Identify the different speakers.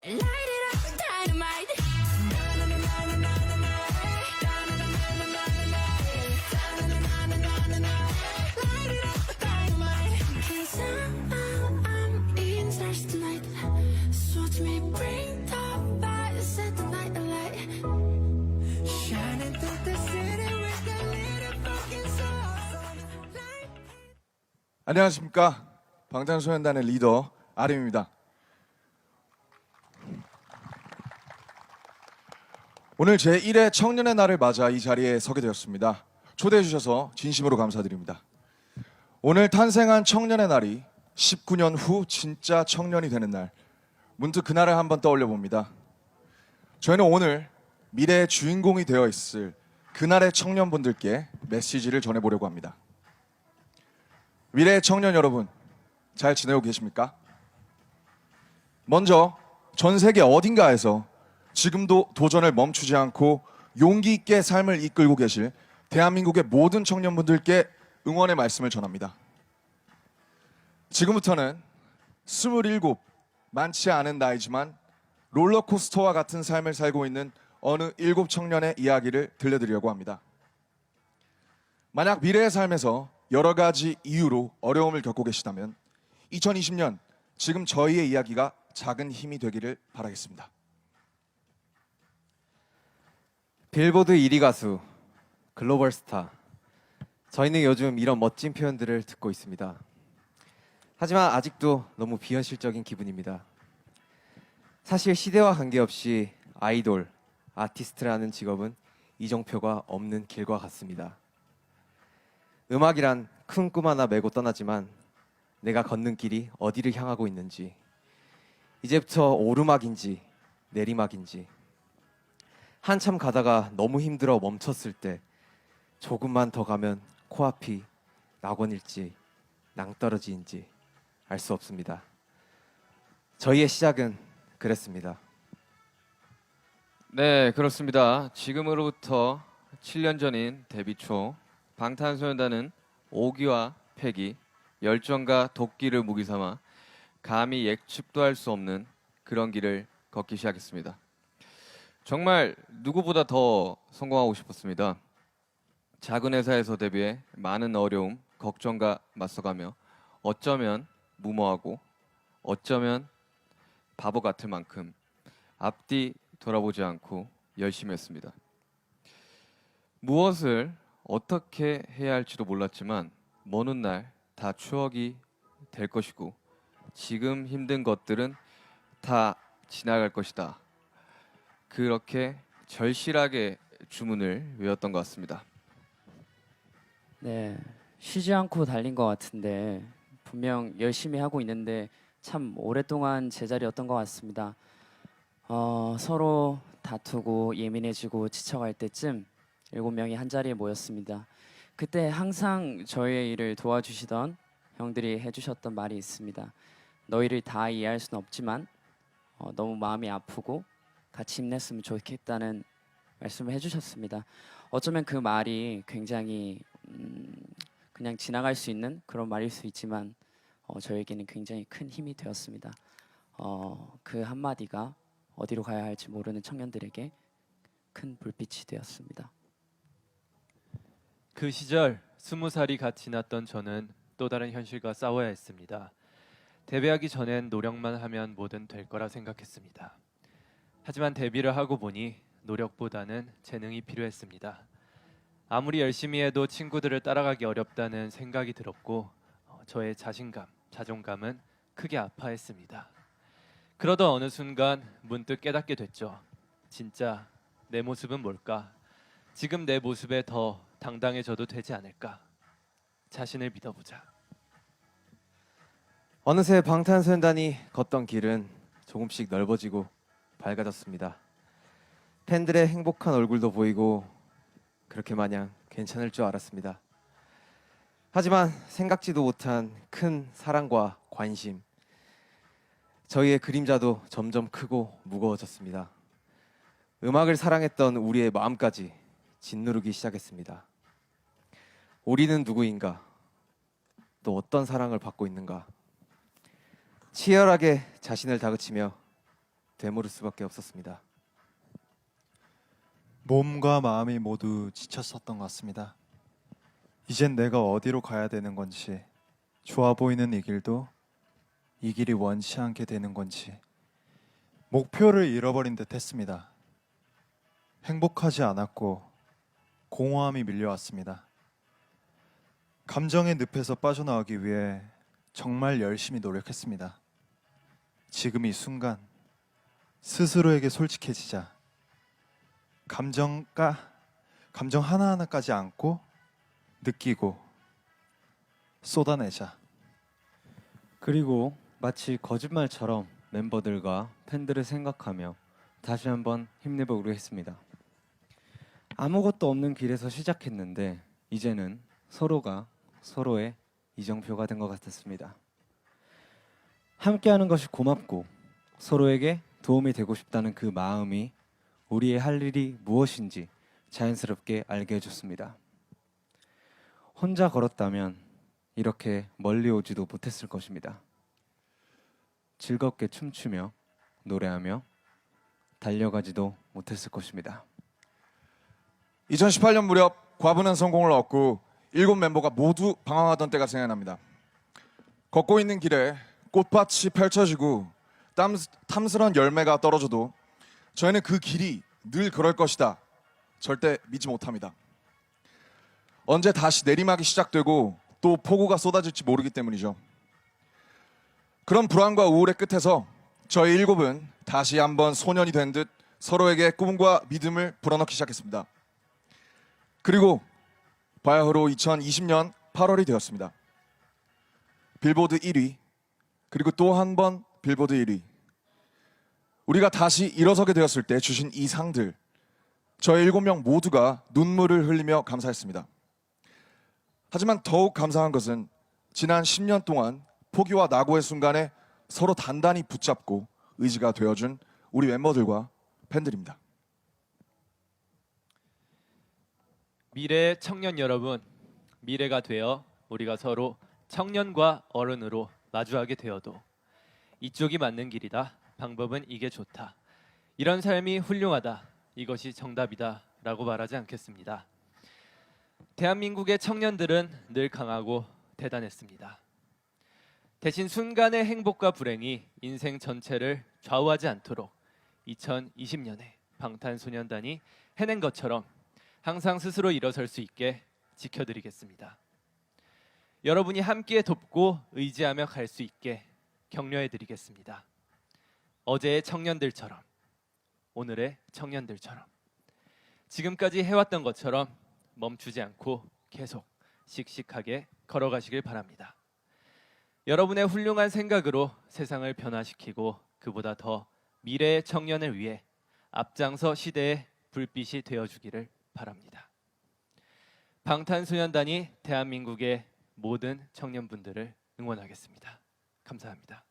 Speaker 1: Light it up, dynamite. Light it up, dynamite. 'Cause I'm eating stars tonight. So watch me bring the fire, set the night alight. Shining through the city with the little fucking soul.
Speaker 2: 안녕하십니까. 방탄소년단의 리더 RM입니다. 오늘 제1회 청년의 날을 맞아 이 자리에 서게 되었습니다. 초대해 주셔서 진심으로 감사드립니다. 오늘 탄생한 청년의 날이 19년 후 진짜 청년이 되는 날, 문득 그날을 한번 떠올려 봅니다. 저희는 오늘 미래의 주인공이 되어 있을 그날의 청년분들께 메시지를 전해보려고 합니다. 미래의 청년 여러분, 잘 지내고 계십니까? 먼저 전 세계 어딘가에서 지금도 도전을 멈추지 않고 용기 있게 삶을 이끌고 계실 대한민국의 모든 청년분들께 응원의 말씀을 전합니다. 지금부터는 27, 많지 않은 나이지만 롤러코스터와 같은 삶을 살고 있는 어느 7 청년의 이야기를 들려드리려고 합니다. 만약 미래의 삶에서 여러 가지 이유로 어려움을 겪고 계시다면 2020년 지금 저희의 이야기가 작은 힘이 되기를 바라겠습니다.
Speaker 3: 빌보드 1위 가수, 글로벌 스타. 저희는 요즘 이런 멋진 표현들을 듣고 있습니다. 하지만 아직도 너무 비현실적인 기분입니다. 사실 시대와 관계없이 아이돌, 아티스트라는 직업은 이정표가 없는 길과 같습니다. 음악이란 큰 꿈 하나 메고 떠나지만 내가 걷는 길이 어디를 향하고 있는지, 이제부터 오르막인지 내리막인지, 한참 가다가 너무 힘들어 멈췄을 때 조금만 더 가면 코앞이 낙원일지 낭떠러지인지 알 수 없습니다. 저희의 시작은 그랬습니다.
Speaker 4: 네, 그렇습니다. 지금으로부터 7년 전인 데뷔 초 방탄소년단은 오기와 패기, 열정과 도끼를 무기 삼아 감히 예측도 할 수 없는 그런 길을 걷기 시작했습니다. 정말 누구보다 더 성공하고 싶었습니다. 작은 회사에서 데뷔해 많은 어려움, 걱정과 맞서가며 어쩌면 무모하고 어쩌면 바보 같을 만큼 앞뒤 돌아보지 않고 열심히 했습니다. 무엇을 어떻게 해야 할지도 몰랐지만 먼 훗날 다 추억이 될 것이고 지금 힘든 것들은 다 지나갈 것이다. 그렇게 절실하게 주문을 외웠던 것 같습니다.
Speaker 5: 네, 쉬지 않고 달린 것 같은데 분명 열심히 하고 있는데 참 오랫동안 제자리였던 것 같습니다. 서로 다투고 예민해지고 지쳐갈 때쯤 7명이 한 자리에 모였습니다. 그때 항상 저희의 일을 도와주시던 형들이 해주셨던 말이 있습니다. 너희를 다 이해할 수는 없지만 너무 마음이 아프고 같이 힘냈으면 좋겠다는 말씀을 해주셨습니다. 어쩌면 그 말이 굉장히 그냥 지나갈 수 있는 그런 말일 수 있지만 저에게는 굉장히 큰 힘이 되었습니다. 그 한마디가 어디로 가야 할지 모르는 청년들에게 큰 불빛이 되었습니다.
Speaker 6: 그 시절 20살이 갓 지났던 저는 또 다른 현실과 싸워야 했습니다. 데뷔하기 전엔 노력만 하면 뭐든 될 거라 생각했습니다. 하지만 데뷔를 하고 보니 노력보다는 재능이 필요했습니다. 아무리 열심히 해도 친구들을 따라가기 어렵다는 생각이 들었고 저의 자신감, 자존감은 크게 아파했습니다. 그러던 어느 순간 문득 깨닫게 됐죠. 진짜 내 모습은 뭘까? 지금 내 모습에 더 당당해져도 되지 않을까? 자신을 믿어보자.
Speaker 3: 어느새 방탄소년단이 걷던 길은 조금씩 넓어지고 밝아졌습니다. 팬들의 행복한 얼굴도 보이고 그렇게 마냥 괜찮을 줄 알았습니다. 하지만 생각지도 못한 큰 사랑과 관심, 저희의 그림자도 점점 크고 무거워졌습니다. 음악을 사랑했던 우리의 마음까지 짓누르기 시작했습니다. 우리는 누구인가? 또 어떤 사랑을 받고 있는가? 치열하게 자신을 다그치며 되물을 수밖에 없었습니다.
Speaker 7: 몸과 마음이 모두 지쳤었던 것 같습니다. 이젠 내가 어디로 가야 되는 건지, 좋아 보이는 이 길도 이 길이 원치 않게 되는 건지 목표를 잃어버린 듯 했습니다. 행복하지 않았고 공허함이 밀려왔습니다. 감정의 늪에서 빠져나오기 위해 정말 열심히 노력했습니다. 지금 이 순간 스스로에게 솔직해지자. 감정 하나하나까지 안고 느끼고 쏟아내자.
Speaker 3: 그리고 마치 거짓말처럼 멤버들과 팬들을 생각하며 다시 한번 힘내보기로 했습니다. 아무것도 없는 길에서 시작했는데 이제는 서로가 서로의 이정표가 된 것 같았습니다. 함께하는 것이 고맙고 서로에게 도움이 되고 싶다는 그 마음이 우리의 할 일이 무엇인지 자연스럽게 알게 해줬습니다. 혼자 걸었다면 이렇게 멀리 오지도 못했을 것입니다. 즐겁게 춤추며 노래하며 달려가지도 못했을 것입니다.
Speaker 2: 2018년 무렵 과분한 성공을 얻고 7멤버가 모두 방황하던 때가 생각납니다. 걷고 있는 길에 꽃밭이 펼쳐지고 탐스런 열매가 떨어져도 저희는 그 길이 늘 그럴 것이다. 절대 믿지 못합니다. 언제 다시 내리막이 시작되고 또 폭우가 쏟아질지 모르기 때문이죠. 그런 불안과 우울의 끝에서 저희 7은 다시 한번 소년이 된 듯 서로에게 꿈과 믿음을 불어넣기 시작했습니다. 그리고 바야흐로 2020년 8월이 되었습니다. 빌보드 1위, 그리고 또 한 번 빌보드 1위. 우리가 다시 일어서게 되었을 때 주신 이 상들, 저희 7명 모두가 눈물을 흘리며 감사했습니다. 하지만 더욱 감사한 것은 지난 10년 동안 포기와 낙오의 순간에 서로 단단히 붙잡고 의지가 되어준 우리 멤버들과 팬들입니다.
Speaker 6: 미래의 청년 여러분, 미래가 되어 우리가 서로 청년과 어른으로 마주하게 되어도 이쪽이 맞는 길이다. 방법은 이게 좋다. 이런 삶이 훌륭하다. 이것이 정답이다. 라고 말하지 않겠습니다. 대한민국의 청년들은 늘 강하고 대단했습니다. 대신 순간의 행복과 불행이 인생 전체를 좌우하지 않도록 2020년에 방탄소년단이 해낸 것처럼 항상 스스로 일어설 수 있게 지켜드리겠습니다. 여러분이 함께 돕고 의지하며 갈 수 있게 격려해드리겠습니다. 어제의 청년들처럼, 오늘의 청년들처럼, 지금까지 해왔던 것처럼 멈추지 않고 계속 씩씩하게 걸어가시길 바랍니다. 여러분의 훌륭한 생각으로 세상을 변화시키고 그보다 더 미래의 청년을 위해 앞장서 시대의 불빛이 되어주기를 바랍니다. 방탄소년단이 대한민국의 모든 청년분들을 응원하겠습니다. 감사합니다.